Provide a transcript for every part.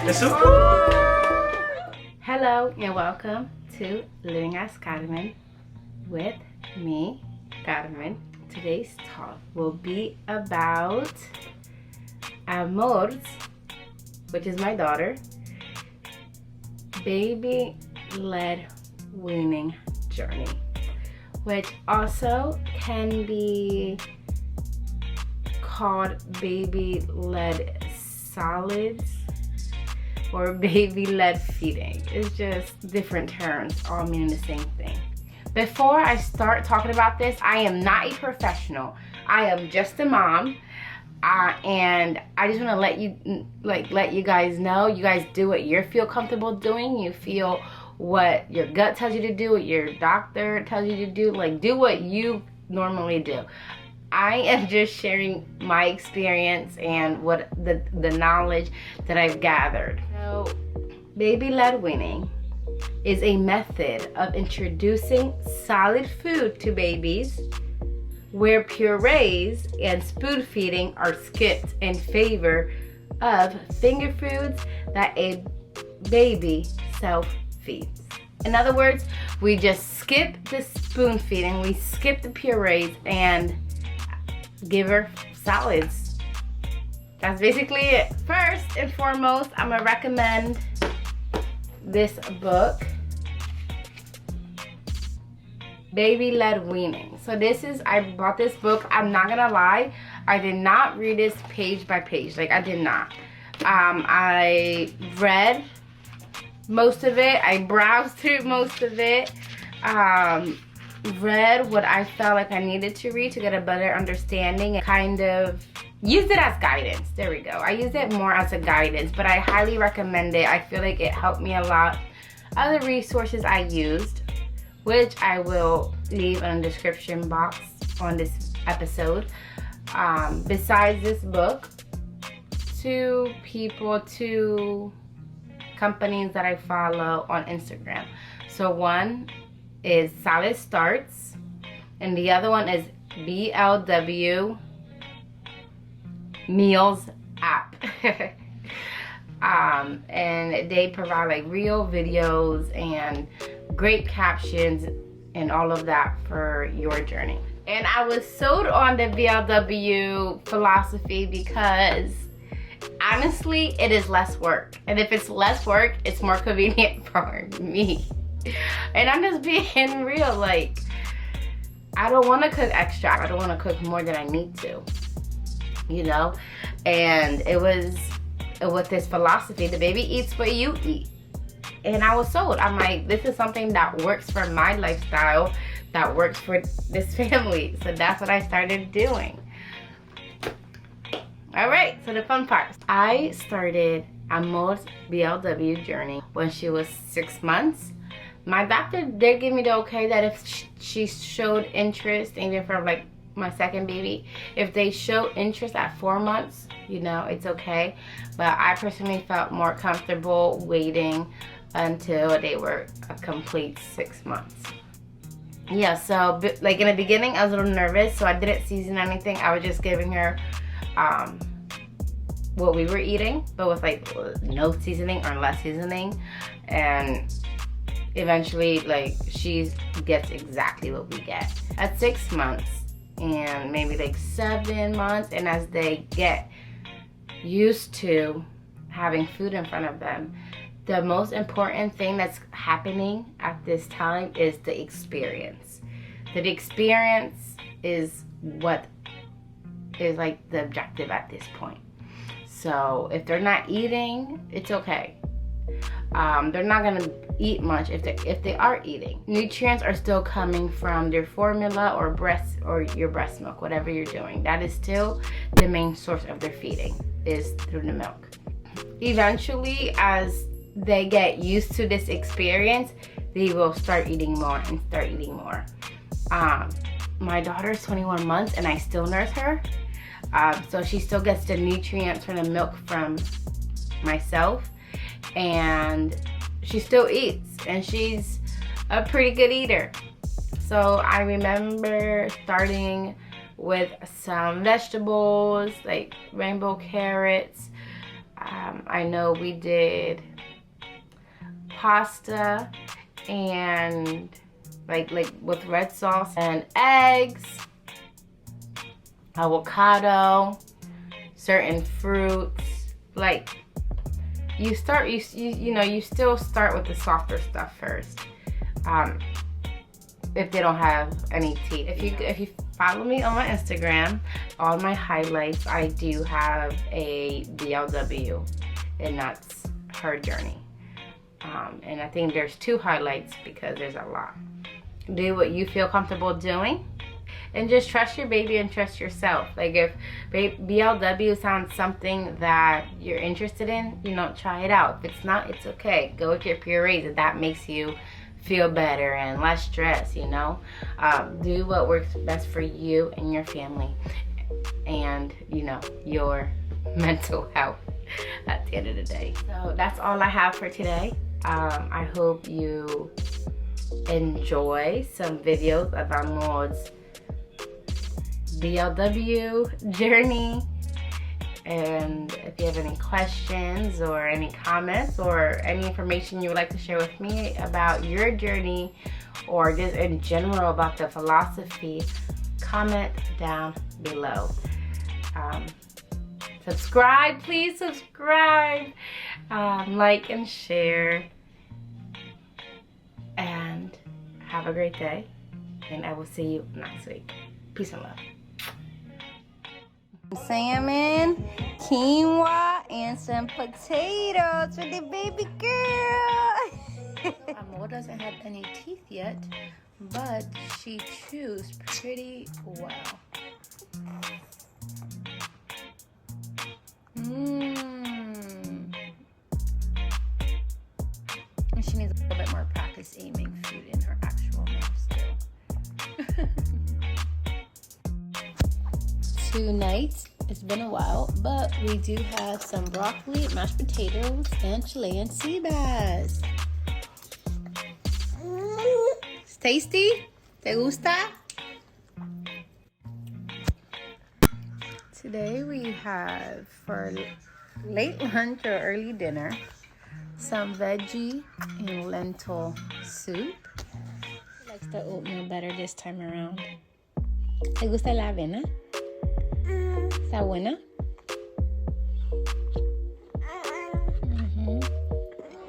It's so Hello and welcome to Living as Carmen with me, Carmen. Today's talk will be about Amor's, which is my daughter, baby-led weaning journey, which also can be called baby-led solids or baby-led feeding. It's just different terms, all meaning the same thing. Before I start talking about this, I am not a professional. I am just a mom, and I just want to let you guys know. You guys do what you feel comfortable doing. You feel what your gut tells you to do, what your doctor tells you to do. Like, do what you normally do. I am just sharing my experience and what the knowledge that I've gathered. So, baby-led weaning is a method of introducing solid food to babies where purees and spoon feeding are skipped in favor of finger foods that a baby self-feeds. In other words, we just skip the spoon feeding, we skip the purees, and give her solids. That's basically it. First and foremost, I'm gonna recommend this book, Baby-Led Weaning. So I bought this book. I'm not gonna lie, I did not read this page by page. Like, I did not. I read most of it. I browsed through most of it. Read what I felt like I needed to read to get a better understanding and kind of used it as guidance. There we go. I used it more as a guidance, but I highly recommend it. I feel like it helped me a lot. Other resources I used, which I will leave in the description box on this episode. Besides this book, two companies that I follow on Instagram. So one is Solid Starts, and the other one is BLW Meals app. And they provide like real videos and great captions and all of that for your journey. And I was sold on the BLW philosophy because honestly, it is less work. And if it's less work, it's more convenient for me. And I'm just being real, like, I don't want to cook extra. I don't want to cook more than I need to, you know? And it was with this philosophy, the baby eats what you eat. And I was sold. I'm like, this is something that works for my lifestyle, that works for this family. So that's what I started doing. All right, so the fun part. I started Amor's BLW journey when she was 6 months. My doctor did give me the okay that if she showed interest, even for like my second baby, if they show interest at 4 months, you know, it's okay. But I personally felt more comfortable waiting until they were a complete 6 months. Yeah, so like in the beginning, I was a little nervous, so I didn't season anything. I was just giving her what we were eating, but with like no seasoning or less seasoning. And eventually, like, she gets exactly what we get. At 6 months and maybe like 7 months, and as they get used to having food in front of them, the most important thing that's happening at this time is the experience. The experience is what is like the objective at this point. So if they're not eating, it's okay. They're not gonna eat much if they are eating. Nutrients are still coming from their formula or your breast milk, whatever you're doing. That is still the main source of their feeding, is through the milk. Eventually, as they get used to this experience, they will start eating more and start eating more. My daughter is 21 months and I still nurse her. So she still gets the nutrients from the milk from myself, and she still eats, and she's a pretty good eater. So I remember starting with some vegetables like rainbow carrots, I know we did pasta and like with red sauce and eggs, avocado, certain fruits. Like you still start with the softer stuff first. If they don't have any teeth. If you follow me on my Instagram, all my highlights, I do have a BLW, and that's her journey. And I think there's 2 highlights because there's a lot. Do what you feel comfortable doing, and just trust your baby and trust yourself. Like if BLW sounds something that you're interested in, try it out. If it's not, it's okay. Go with your purees if that makes you feel better and less stress. Do what works best for you and your family, and your mental health at the end of the day. So that's all I have for today. I hope you enjoy some videos of Amor's BLW journey. And if you have any questions or any comments or any information you would like to share with me about your journey, or just in general about the philosophy, comment down below. Subscribe, please subscribe, like and share, and have a great day, and I will see you next week. Peace and love. Salmon, quinoa, and some potatoes for the baby girl. Amor doesn't have any teeth yet, but she chews pretty well. And she needs a little bit more practice aiming food in her actual mouth still. Tonight, it's been a while, but we do have some broccoli, mashed potatoes, and Chilean sea bass. It's tasty? ¿Te gusta? Today we have, for late lunch or early dinner, some veggie and lentil soup. She likes the oatmeal better this time around. ¿Te gusta la avena? ¿Está buena?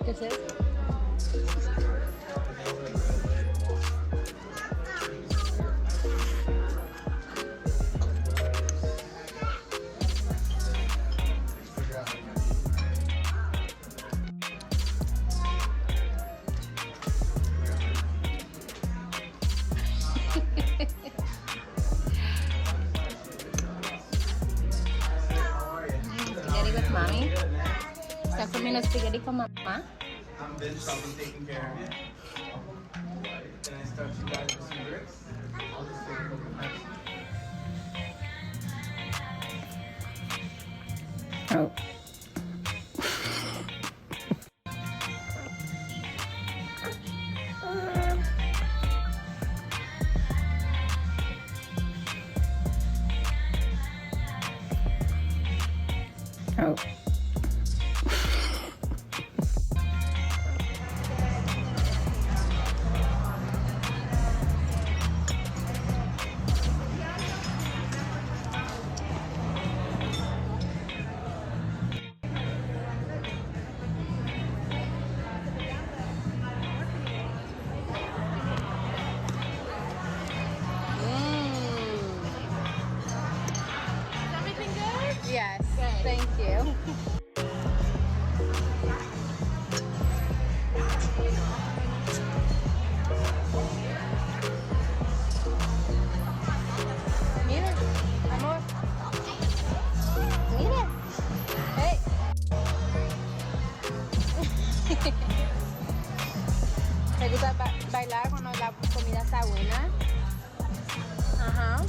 ¿Qué es eso? Mommy? ¿Estás comiendo spaghetti con mamá? I'm been taking care of you. Can I start you guys with some bricks? I'll just take a couple minutes. Oh. Oh. Yes, thank you. Mira, amor. Mira. Hey. ¿Te gusta bailar cuando la comida está buena? Ajá.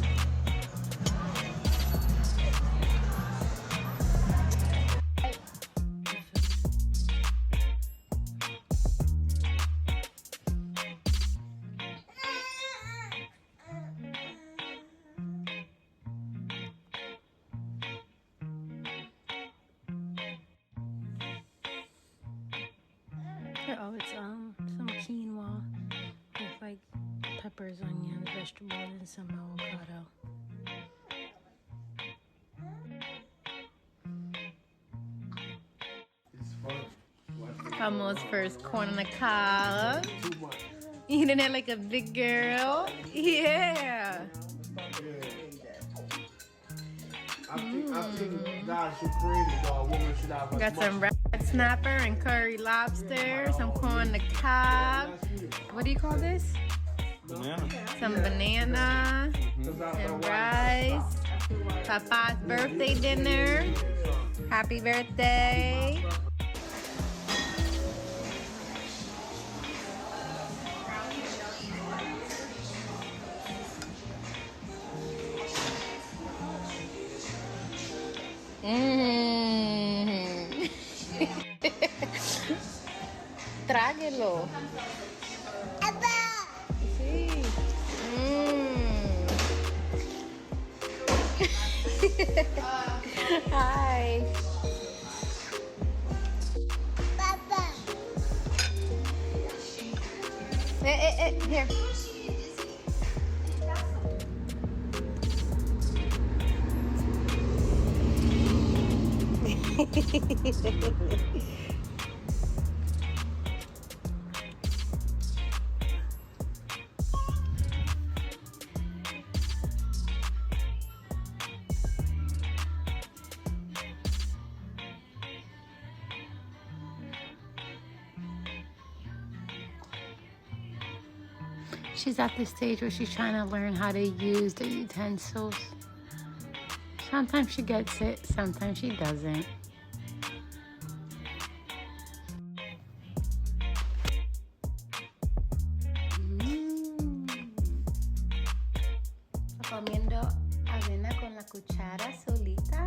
Oh, it's some quinoa with like peppers, onions, vegetables, and some avocado. It's fun. Almost first corn on the cob. Eating it like a big girl. Yeah. I think God should create it, a woman should have Got some red snapper and curry lobster, some corn on the cob. What do you call this? Banana. Some banana and rice. Papa's birthday dinner. Happy birthday. Tráguelo. Sí. Hi. Papa. Here. She's at the stage where she's trying to learn how to use the utensils. Sometimes she gets it, sometimes she doesn't. Está comiendo avena con la cuchara solita.